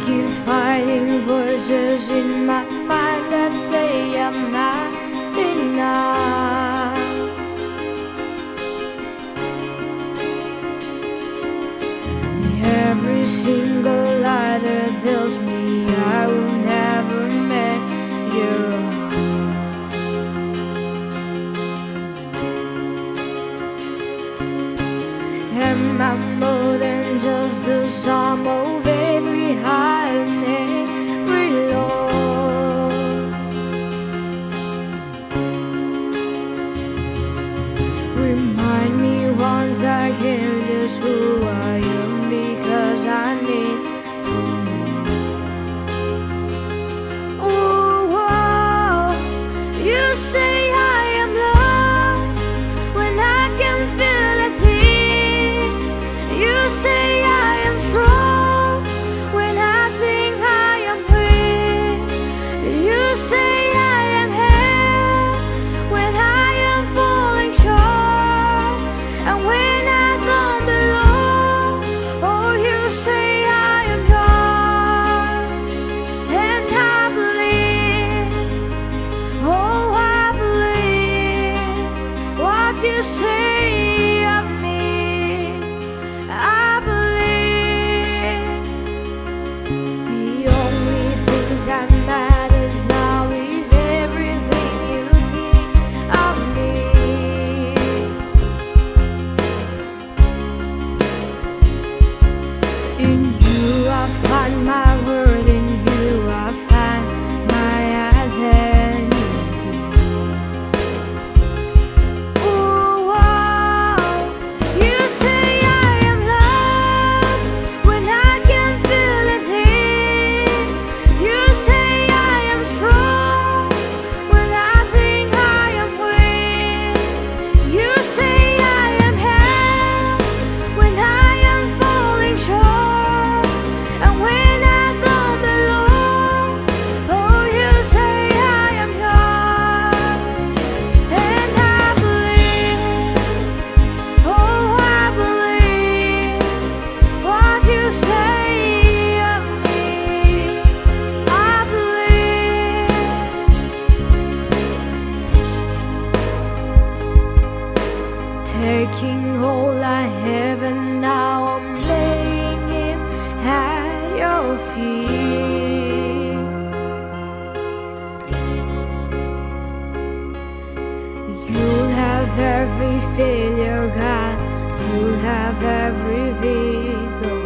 keep fighting voices in my mind that say I'm not enough. Every single lie that tells me I will never measure up. Am I more than just the sum of every high and every low? Remind me once again just who I am, because I need to know. Oh, you say I am loved when I can feel a thing. You say I am strong when I think I am weak. You say I am held when I am falling short, and when I don't belong. Oh, you say I am yours, and I believe. Oh, I believe what you say of me. I believe the only things that matters now is everything you think of me. In you I find my worth, in you I find my identity. Oh, you say I am loved when I can feel a thing. You say I am strong when I think I am weak. You say I am held when I am falling short, and when I don't belong. Oh, you say I am yours, and I believe. Oh, I believe what you say of me. I believe. Taking all I have and now I'm laying it at your feet. You'll have every failure, God. You'll have every victory.